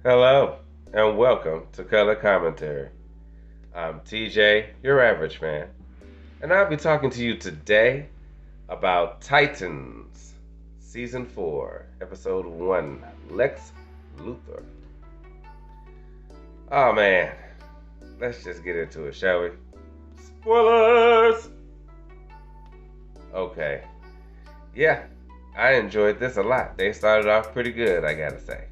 Hello, and welcome to Color Commentary. I'm TJ, your average fan, and I'll be talking to you today about Titans, Season 4, Episode 1, Lex Luthor. Oh man, let's just get into it, shall we? Spoilers! Okay, yeah, I enjoyed this a lot. They started off pretty good, I gotta say.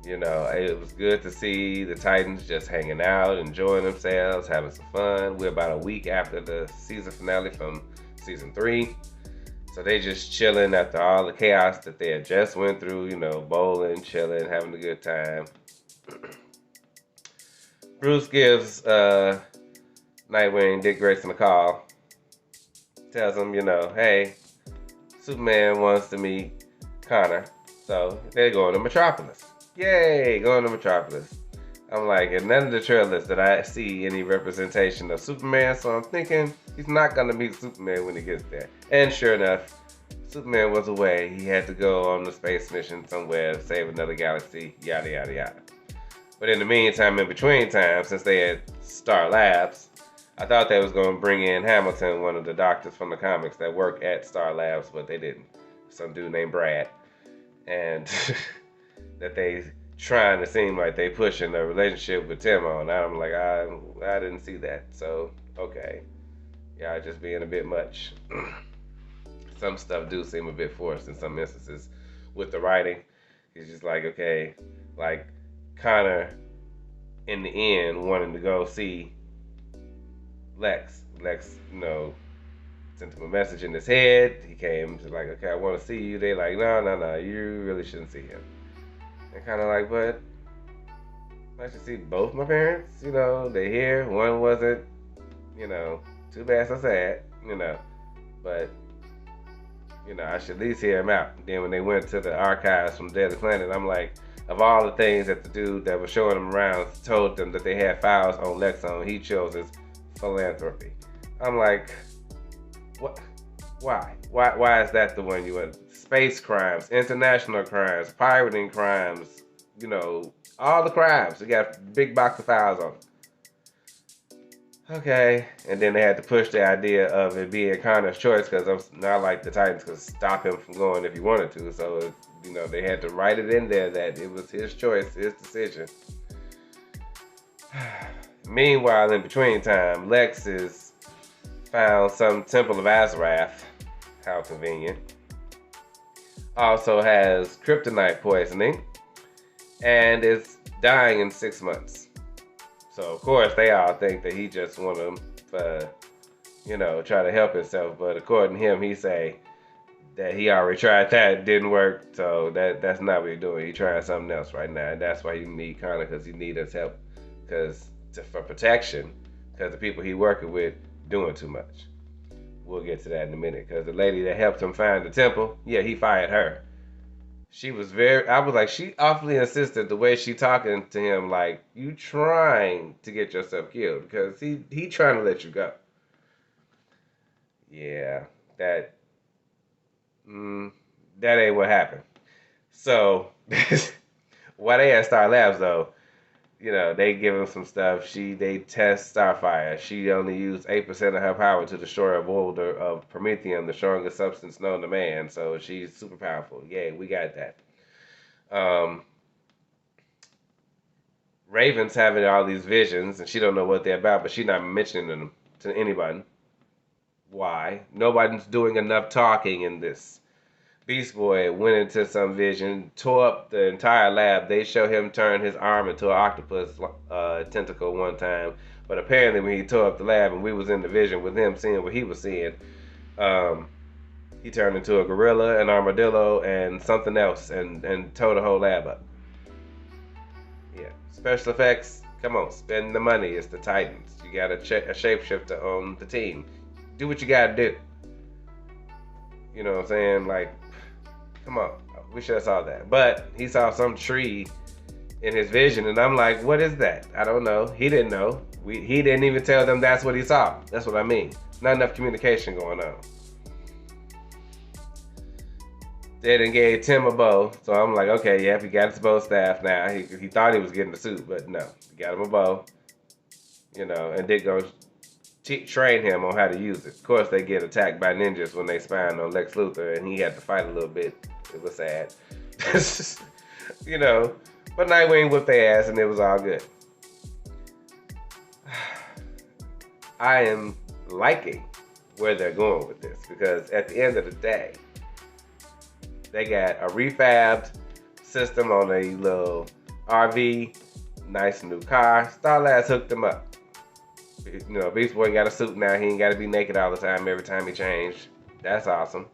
It was good to see the Titans just hanging out, enjoying themselves, having some fun. We're about a week after the season finale from season 3. So they just chilling after all the chaos that they had just went through, bowling, chilling, having a good time. Bruce gives Nightwing, Dick Grayson a call. Tells him, hey, Superman wants to meet Connor. So they're going to Metropolis. Yay, going to Metropolis. I'm like, in none of the trailers did I see any representation of Superman, so I'm thinking he's not going to meet Superman when he gets there. And sure enough, Superman was away. He had to go on the space mission somewhere to save another galaxy, yada, yada, yada. But in the meantime, in between time, since they had Star Labs, I thought they was going to bring in Hamilton, one of the doctors from the comics that work at Star Labs, but they didn't. Some dude named Brad. And that they trying to seem like they pushing a relationship with Tim on. I'm like, I didn't see that. So, okay. Yeah, just being a bit much. Some stuff do seem a bit forced in some instances with the writing. It's just like, okay, like Connor in the end wanting to go see Lex. Lex, sent him a message in his head. He came to like, okay, I want to see you. They like, no, you really shouldn't see him. And kind of like, but I should see both my parents. They're here. One wasn't, too bad so sad, But, I should at least hear him out. Then when they went to the archives from Daily Planet, I'm like, of all the things that the dude that was showing them around told them that they had files on Lexon, he chose his philanthropy. I'm like, what? Why? Why is that the one you want? Space crimes, international crimes, pirating crimes, all the crimes. They got a big box of files on it. Okay. And then they had to push the idea of it being Connor's choice because I'm not like the Titans could stop him from going if he wanted to. So, they had to write it in there that it was his choice, his decision. Meanwhile, in between time, Lex is found some Temple of Azarath. How convenient. Also has kryptonite poisoning and is dying in 6 months. So of course they all think that he just want to, try to help himself. But according to him, he say that he already tried that, it didn't work. So that's not what he's doing. He's trying something else right now, and that's why you need Connor because he need his help for protection because the people he working with doing too much. We'll get to that in a minute. Because the lady that helped him find the temple, yeah, he fired her. I was like, she awfully insisted the way she talking to him, like, you trying to get yourself killed. Because he trying to let you go. Yeah, that ain't what happened. So, why they at Star Labs, though, they give him some stuff. They test Starfire. She only used 8% of her power to destroy a boulder of Promethium, the strongest substance known to man. So she's super powerful. Yeah, we got that. Raven's having all these visions, and she don't know what they're about, but she's not mentioning them to anybody. Why? Nobody's doing enough talking in this. Beast Boy went into some vision, tore up the entire lab. They show him turn his arm into an octopus tentacle one time. But apparently when he tore up the lab and we was in the vision with him seeing what he was seeing, he turned into a gorilla, an armadillo, and something else and tore the whole lab up. Yeah. Special effects, come on, spend the money. It's the Titans. You got a shapeshifter on the team. Do what you gotta do. You know what I'm saying? Like, come on, we should have saw that. But he saw some tree in his vision, and I'm like, what is that? I don't know. He didn't know. He didn't even tell them that's what he saw. That's what I mean. Not enough communication going on. They done gave Tim a bow, so I'm like, okay, yeah, he got his bow staff now. He thought he was getting the suit, but no, he got him a bow, and Dick goes train him on how to use it. Of course, they get attacked by ninjas when they spying on Lex Luthor, and he had to fight a little bit. It was sad, But Nightwing whipped their ass, and it was all good. I am liking where they're going with this because at the end of the day, they got a refabbed system on a little RV, nice new car. Starlass hooked them up. Beast Boy got a suit now. He ain't got to be naked all the time every time he changed. That's awesome.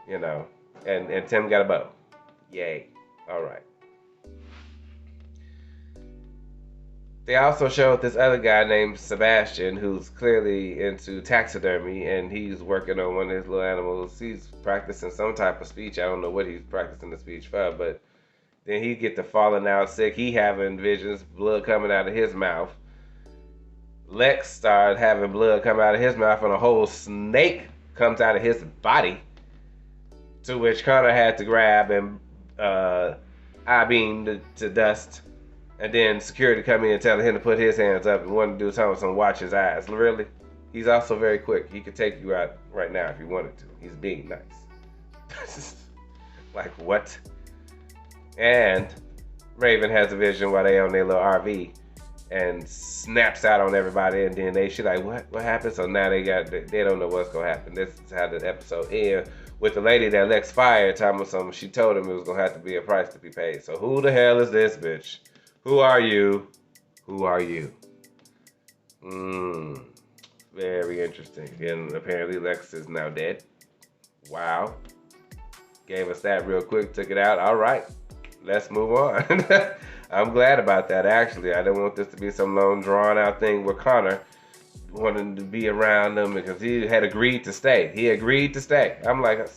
And Tim got a bow. Yay. All right. They also showed this other guy named Sebastian who's clearly into taxidermy, and he's working on one of his little animals. He's practicing some type of speech. I don't know what he's practicing the speech for, but then he get to falling out sick. He having visions, blood coming out of his mouth. Lex started having blood come out of his mouth, and a whole snake comes out of his body, to which Connor had to grab and I-beam to dust. And then security come in and tell him to put his hands up and wanted to do something, watch his eyes. Really? He's also very quick. He could take you out right now if he wanted to. He's being nice. Like, what? And Raven has a vision while they on their little RV and snaps out on everybody, and then she like, what happened? So now they don't know what's gonna happen. This is how the episode ends with the lady that Lex fired telling something. She told him it was gonna have to be a price to be paid. So who the hell is this bitch? Who are you? Who are you? Very interesting. And apparently Lex is now dead. Wow. Gave us that real quick, took it out. All right, let's move on. I'm glad about that, actually. I don't want this to be some long, drawn-out thing with Connor wanting to be around them because he had agreed to stay. He agreed to stay. I'm like,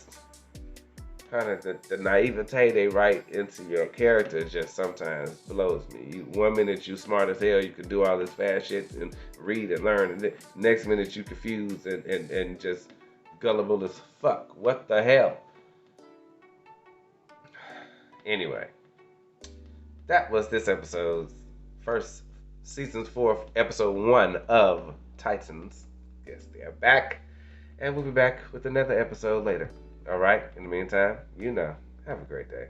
kind of the naivete they write into your character just sometimes blows me. One minute you smart as hell, you can do all this fast shit and read and learn, and the next minute you confused and just gullible as fuck. What the hell? Anyway, that was this episode's season's 4th episode 1 of Titans. Yes, they are back, and we'll be back with another episode later. All right. In the meantime, have a great day.